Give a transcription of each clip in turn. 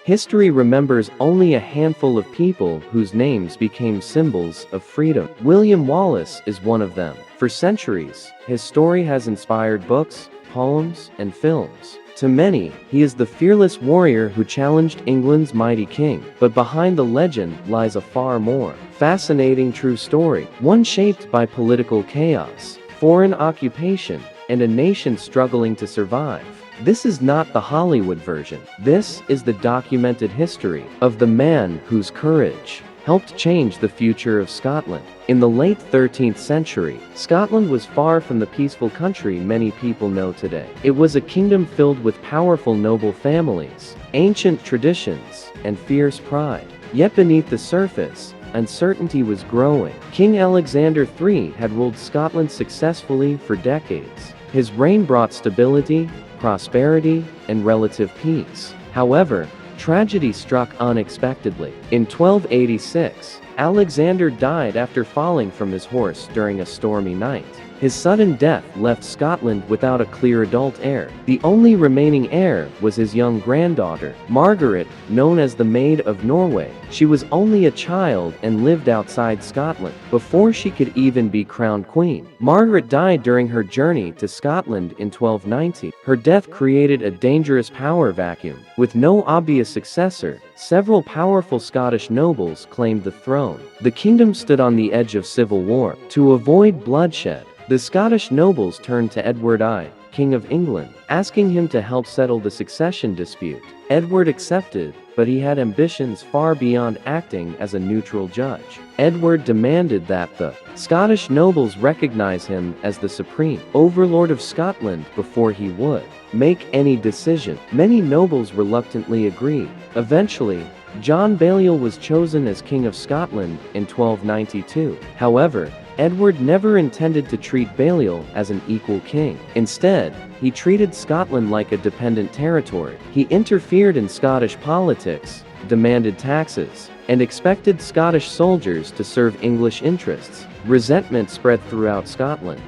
history remembers only a handful of people whose names became symbols of freedom. William Wallace is one of them. For centuries, his story has inspired books, poems, and films. To many, he is the fearless warrior who challenged England's mighty king. But behind the legend lies a far more fascinating true story, one shaped by political chaos, foreign occupation, and a nation struggling to survive. This is not the Hollywood version. This is the documented history of the man whose courage helped change the future of Scotland. In the late 13th century, Scotland was far from the peaceful country many people know today. It was a kingdom filled with powerful noble families, ancient traditions, and fierce pride. Yet beneath the surface, uncertainty was growing. King Alexander III had ruled Scotland successfully for decades. His reign brought stability, prosperity, and relative peace. However, tragedy struck unexpectedly. In 1286, Alexander died after falling from his horse during a stormy night. His sudden death left Scotland without a clear adult heir. The only remaining heir was his young granddaughter, Margaret, known as the Maid of Norway. She was only a child and lived outside Scotland before she could even be crowned queen. Margaret died during her journey to Scotland in 1290. Her death created a dangerous power vacuum. With no obvious successor, several powerful Scottish nobles claimed the throne. The kingdom stood on the edge of civil war. To avoid bloodshed, the Scottish nobles turned to Edward I, King of England, asking him to help settle the succession dispute. Edward accepted, but he had ambitions far beyond acting as a neutral judge. Edward demanded that the Scottish nobles recognize him as the supreme overlord of Scotland before he would make any decision. Many nobles reluctantly agreed. Eventually, John Balliol was chosen as King of Scotland in 1292. However, Edward never intended to treat Balliol as an equal king. Instead, he treated Scotland like a dependent territory. He interfered in Scottish politics, demanded taxes, and expected Scottish soldiers to serve English interests. Resentment spread throughout Scotland.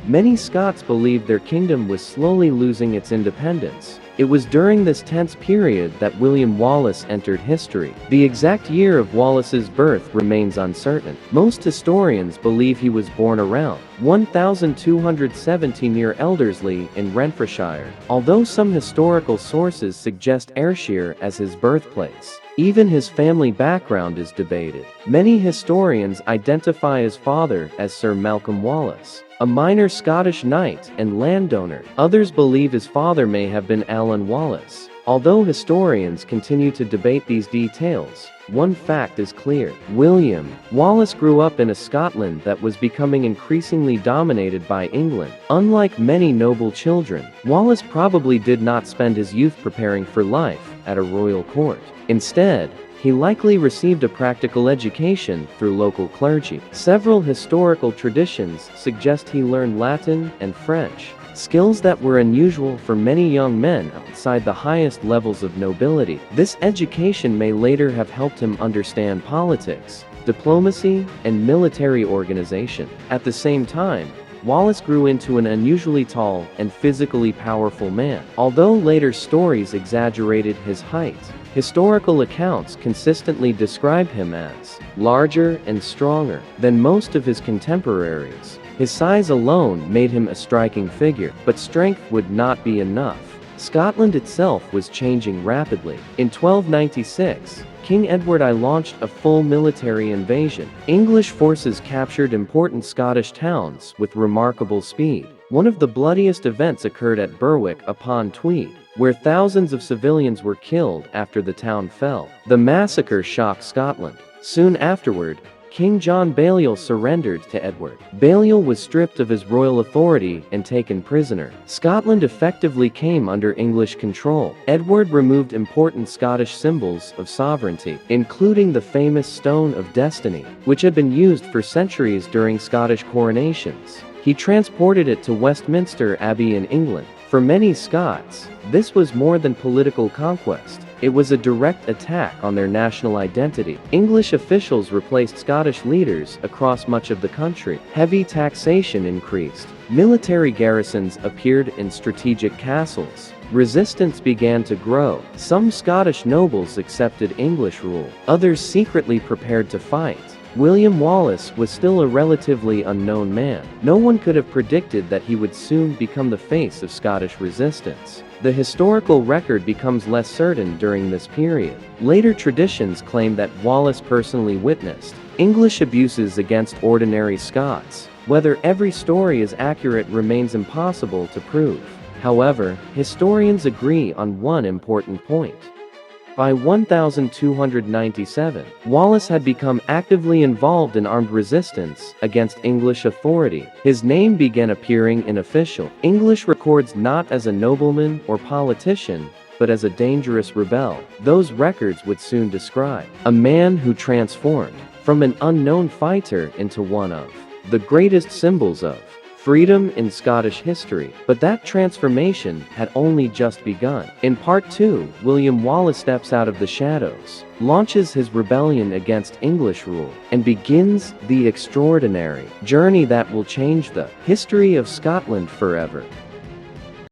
Many Scots believed their kingdom was slowly losing its independence. It was during this tense period that William Wallace entered history. The exact year of Wallace's birth remains uncertain. Most historians believe he was born around 1217 near Elderslie in Renfrewshire, although some historical sources suggest Ayrshire as his birthplace. Even his family background is debated. Many historians identify his father as Sir Malcolm Wallace, a minor Scottish knight and landowner. Others believe his father may have been Alan Wallace. Although historians continue to debate these details, one fact is clear. William Wallace grew up in a Scotland that was becoming increasingly dominated by England. Unlike many noble children, Wallace probably did not spend his youth preparing for life at a royal court. Instead, he likely received a practical education through local clergy. Several historical traditions suggest he learned Latin and French, skills that were unusual for many young men outside the highest levels of nobility. This education may later have helped him understand politics, diplomacy, and military organization. At the same time, Wallace grew into an unusually tall and physically powerful man. Although later stories exaggerated his height, historical accounts consistently describe him as larger and stronger than most of his contemporaries. His size alone made him a striking figure, but strength would not be enough. Scotland itself was changing rapidly. In 1296, King Edward I launched a full military invasion. English forces captured important Scottish towns with remarkable speed. One of the bloodiest events occurred at Berwick-upon-Tweed, where thousands of civilians were killed after the town fell. The massacre shocked Scotland. Soon afterward, King John Balliol surrendered to Edward. Balliol was stripped of his royal authority and taken prisoner. Scotland effectively came under English control. Edward removed important Scottish symbols of sovereignty, including the famous Stone of Destiny, which had been used for centuries during Scottish coronations. He transported it to Westminster Abbey in England. For many Scots, this was more than political conquest. It was a direct attack on their national identity. English officials replaced Scottish leaders across much of the country. Heavy taxation increased. Military garrisons appeared in strategic castles. Resistance began to grow. Some Scottish nobles accepted English rule. Others secretly prepared to fight. William Wallace was still a relatively unknown man. No one could have predicted that he would soon become the face of Scottish resistance. The historical record becomes less certain during this period. Later traditions claim that Wallace personally witnessed English abuses against ordinary Scots. Whether every story is accurate remains impossible to prove. However, historians agree on one important point. By 1297, Wallace had become actively involved in armed resistance against English authority. His name began appearing in official English records not as a nobleman or politician, but as a dangerous rebel. Those records would soon describe a man who transformed from an unknown fighter into one of the greatest symbols of freedom in Scottish history. But that transformation had only just begun. In Part 2, William Wallace steps out of the shadows, launches his rebellion against English rule, and begins the extraordinary journey that will change the history of Scotland forever.